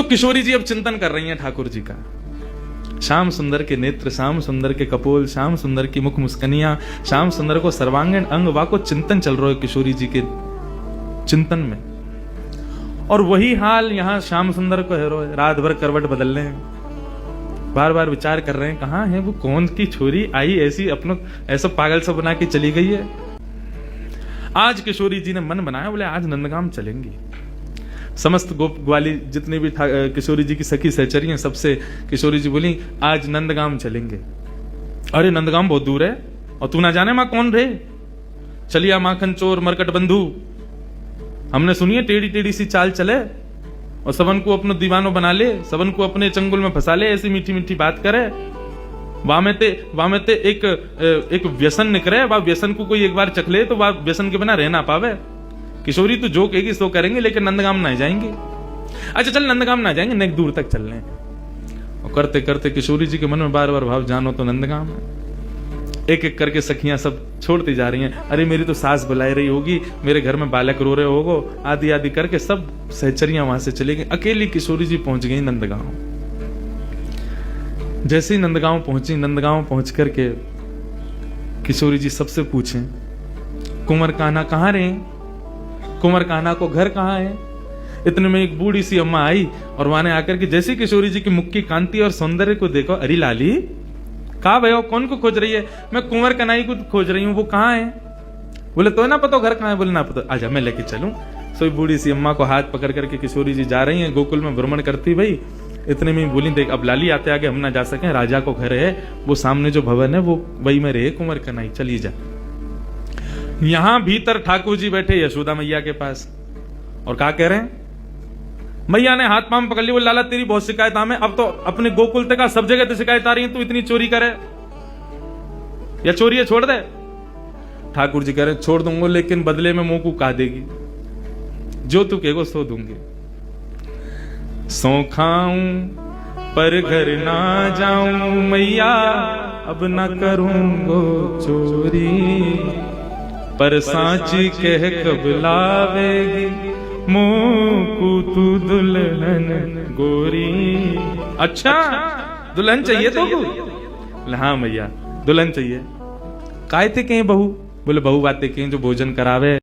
तो किशोरी जी अब चिंतन कर रही हैं ठाकुर जी का। श्याम सुंदर के नेत्र, श्याम सुंदर के कपोल, श्याम सुंदर की मुख मुस्कनियां, श्याम सुंदर को सर्वांगीण अंग वाको चिंतन चल रहा है किशोरी जी के चिंतन में। और वही हाल यहां श्याम सुंदर को है, रात भर करवट बदल रहे हैं, बार बार विचार कर रहे हैं कहां है वो, कौन की छोरी आई ऐसी अपनों ऐसा पागल सा बना के चली गई है। आज किशोरी जी ने मन बनाया, बोले आज नंदगाम चलेंगी। समस्त गोप ग्वाली जितने भी किशोरी जी की सखी सहचरी हैं, सबसे किशोरी जी बोली आज नंदगाम चलेंगे। अरे नंदगाम बहुत दूर है, और तू ना जाने मां कौन रे, चलिया माखन चोर मरकट बंधु, हमने सुनी है टेढ़ी टेढ़ी सी चाल चले और सबन को अपनो दीवानो बना ले, सबन को अपने चंगुल में फंसा ले, ऐसी मीठी मीठी बात करे। वामेते एक व्यसन निकले, वह व्यसन को कोई एक बार चख ले तो वह व्यसन के बिना रह ना पावे। किशोरी तो जो कहेगी सो करेंगे, लेकिन नंदगाम ना जाएंगे। अच्छा चल नंदगाम ना जाएंगे, नेक दूर तक चल रहे हैं। और करते करते किशोरी जी के मन में बार बार भाव, जानो तो नंदगाम है। एक एक करके सखियां सब छोड़ती जा रही हैं। अरे मेरी तो सास बुलाई रही होगी, मेरे घर में बालक रो रहे होगो, आदि आदि करके सब सहचरियां वहां से चली गई। अकेली किशोरी जी पहुंच गई नंदगांव। जैसे ही नंदगांव पहुंची, नंदगांव पहुंच करके किशोरी जी सबसे पूछे कुंवर कान्हा कहाँ रहे, कुंवर कान्हा को घर कहाँ है। इतने में एक बूढ़ी सी अम्मा आई और वहां आकर के जैसे किशोरी जी की मुख की कांति और सौंदर्य को देखो, अरे लाली कहा भयो, कौन को खोज रही है। मैं कुंवर कन्हई को खोज रही हूँ, वो कहाँ है। बोले तो ना पता घर कहाँ है। बोले ना पता, आजा मैं लेके चलूं। सो बूढ़ी सी अम्मा को हाथ पकड़ करके किशोरी जी जा रही हैं, गोकुल में भ्रमण करती भाई। इतने में बोली देख अब लाली आते आगे हम ना जा सके, राजा को घर है, वो सामने जो भवन है वो वही में रहे कुंवर कन्हई, चली जा। यहां भीतर ठाकुर जी बैठे यशोदा मैया के पास और क्या कह रहे हैं, मैया ने हाथ पांव पकड़ ली, बोले लाला तेरी बहुत शिकायत हमें, अब तो अपने गोकुल तक सब जगह तो शिकायत आ रही है, तू इतनी चोरी करे या चोरी है छोड़ दे। ठाकुर जी कह रहे छोड़ दूंगा, लेकिन बदले में मुंह को कहा देगी, जो तू कहेगो सो दूंगी। सो खाऊं पर घर ना जाऊं मैया, अब ना करूंगो चोरी, पर सांची कह कब लावेगी मोकू तू दुल्हन गोरी। अच्छा दुल्हन चाहिए तो बोले हाँ मैया दुल्हन चाहिए। काय थे कहीं बहू, बोले बहू बातें कहीं जो भोजन करावे।